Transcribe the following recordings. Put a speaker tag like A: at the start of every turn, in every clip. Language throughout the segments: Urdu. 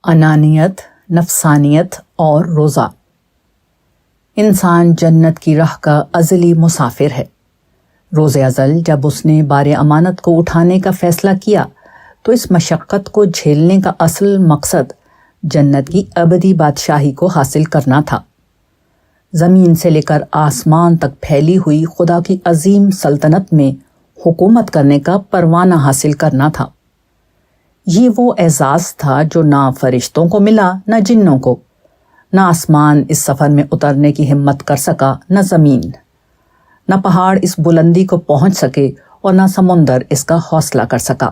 A: انانیت، نفسانیت اور روزہ۔ انسان جنت کی راہ کا ازلی مسافر ہے۔ روز ازل جب اس نے بار امانت کو اٹھانے کا فیصلہ کیا تو اس مشقت کو جھیلنے کا اصل مقصد جنت کی ابدی بادشاہی کو حاصل کرنا تھا۔ زمین سے لے کر آسمان تک پھیلی ہوئی خدا کی عظیم سلطنت میں حکومت کرنے کا پروانہ حاصل کرنا تھا۔ یہ وہ اعزاز تھا جو نہ فرشتوں کو ملا نہ جنوں کو، نہ آسمان اس سفر میں اترنے کی ہمت کر سکا نہ زمین، نہ پہاڑ اس بلندی کو پہنچ سکے اور نہ سمندر اس کا حوصلہ کر سکا۔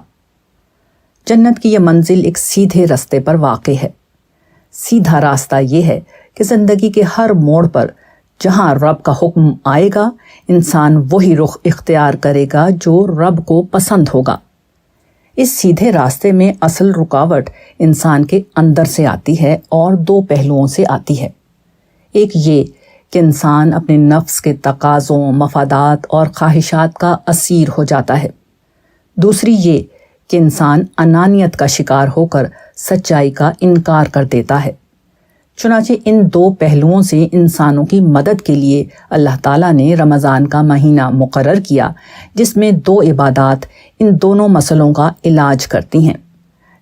A: جنت کی یہ منزل ایک سیدھے راستے پر واقع ہے۔ سیدھا راستہ یہ ہے کہ زندگی کے ہر موڑ پر جہاں رب کا حکم آئے گا انسان وہی رخ اختیار کرے گا جو رب کو پسند ہوگا۔ اس سیدھے راستے میں اصل رکاوٹ انسان کے اندر سے آتی ہے اور دو پہلوؤں سے آتی ہے۔ ایک یہ کہ انسان اپنے نفس کے تقاضوں، مفادات اور خواہشات کا اسیر ہو جاتا ہے۔ دوسری یہ کہ انسان انانیت کا شکار ہو کر سچائی کا انکار کر دیتا ہے۔ چنانچہ ان دو پہلوؤں سے انسانوں کی مدد کے لیے اللہ تعالیٰ نے رمضان کا مہینہ مقرر کیا، جس میں دو عبادات ان دونوں مسئلوں کا علاج کرتی ہیں۔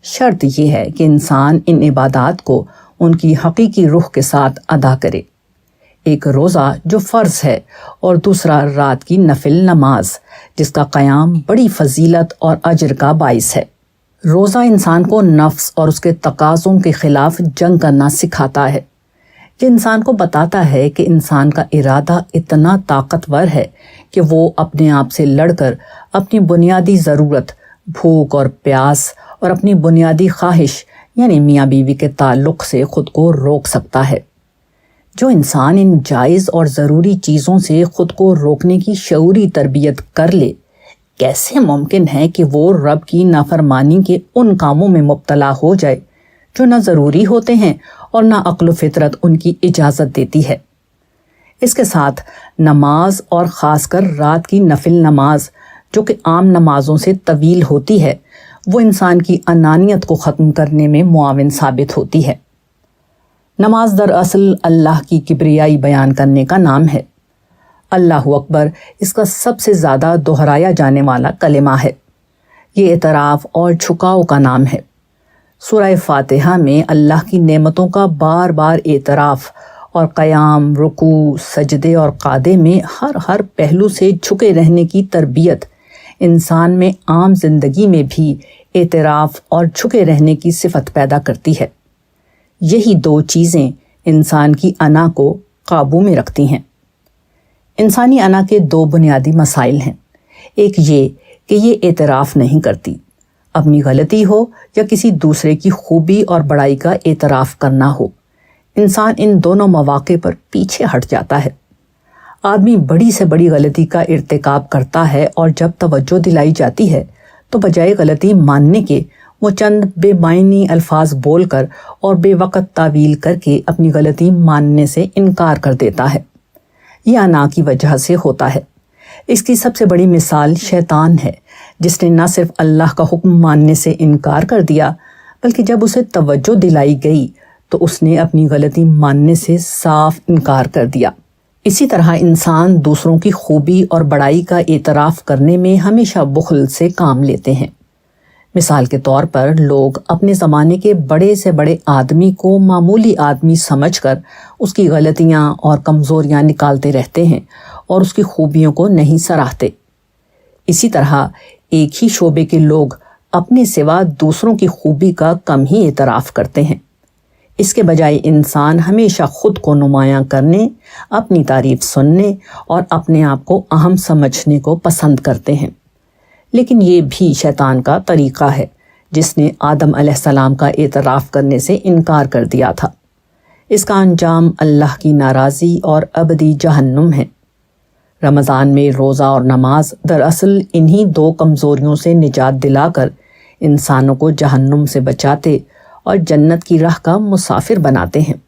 A: شرط یہ ہے کہ انسان ان عبادات کو ان کی حقیقی روح کے ساتھ ادا کرے۔ ایک روزہ جو فرض ہے اور دوسرا رات کی نفل نماز جس کا قیام بڑی فضیلت اور اجر کا باعث ہے۔ روزہ انسان کو نفس اور اس کے تقاضوں کے خلاف جنگ کرنا سکھاتا ہے۔ یہ انسان کو بتاتا ہے کہ انسان کا ارادہ اتنا طاقتور ہے کہ وہ اپنے آپ سے لڑ کر اپنی بنیادی ضرورت، بھوک اور پیاس اور اپنی بنیادی خواہش یعنی میاں بیوی کے تعلق سے خود کو روک سکتا ہے۔ جو انسان ان جائز اور ضروری چیزوں سے خود کو روکنے کی شعوری تربیت کر لے، کیسے ممکن ہے کہ وہ رب کی نافرمانی کے ان کاموں میں مبتلا ہو جائے جو نہ ضروری ہوتے ہیں اور نہ عقل و فطرت ان کی اجازت دیتی ہے۔ اس کے ساتھ نماز اور خاص کر رات کی نفل نماز جو کہ عام نمازوں سے طویل ہوتی ہے، وہ انسان کی انانیت کو ختم کرنے میں معاون ثابت ہوتی ہے۔ نماز دراصل اللہ کی کبریائی بیان کرنے کا نام ہے۔ اللہ اکبر اس کا سب سے زیادہ دہرایا جانے والا کلمہ ہے۔ یہ اعتراف اور جھکاؤ کا نام ہے۔ سورہ فاتحہ میں اللہ کی نعمتوں کا بار بار اعتراف اور قیام، رکوع، سجدے اور قعدے میں ہر پہلو سے جھکے رہنے کی تربیت انسان میں عام زندگی میں بھی اعتراف اور جھکے رہنے کی صفت پیدا کرتی ہے۔ یہی دو چیزیں انسان کی انا کو قابو میں رکھتی ہیں۔ انسانی انا کے دو بنیادی مسائل ہیں۔ ایک یہ کہ یہ اعتراف نہیں کرتی، اپنی غلطی ہو یا کسی دوسرے کی خوبی اور بڑائی کا اعتراف کرنا ہو۔ انسان ان دونوں مواقع پر پیچھے ہٹ جاتا ہے۔ آدمی بڑی سے بڑی غلطی کا ارتکاب کرتا ہے اور جب توجہ دلائی جاتی ہے تو بجائے غلطی ماننے کے وہ چند بے معنی الفاظ بول کر اور بے وقت تعویل کر کے اپنی غلطی ماننے سے انکار کر دیتا ہے۔ یہ انا کی وجہ سے ہوتا ہے۔ اس کی سب سے بڑی مثال شیطان ہے، جس نے نہ صرف اللہ کا حکم ماننے سے انکار کر دیا بلکہ جب اسے توجہ دلائی گئی تو اس نے اپنی غلطی ماننے سے صاف انکار کر دیا۔ اسی طرح انسان دوسروں کی خوبی اور بڑائی کا اعتراف کرنے میں ہمیشہ بخل سے کام لیتے ہیں۔ مثال کے طور پر لوگ اپنے زمانے کے بڑے سے بڑے آدمی کو معمولی آدمی سمجھ کر اس کی غلطیاں اور کمزوریاں نکالتے رہتے ہیں اور اس کی خوبیوں کو نہیں سراہتے۔ اسی طرح ایک ہی شعبے کے لوگ اپنے سوا دوسروں کی خوبی کا کم ہی اعتراف کرتے ہیں۔ اس کے بجائے انسان ہمیشہ خود کو نمایاں کرنے، اپنی تعریف سننے اور اپنے آپ کو اہم سمجھنے کو پسند کرتے ہیں۔ لیکن یہ بھی شیطان کا طریقہ ہے جس نے آدم علیہ السلام کا اعتراف کرنے سے انکار کر دیا تھا۔ اس کا انجام اللہ کی ناراضی اور ابدی جہنم ہے۔ رمضان میں روزہ اور نماز دراصل انہی دو کمزوریوں سے نجات دلا کر انسانوں کو جہنم سے بچاتے اور جنت کی راہ کا مسافر بناتے ہیں۔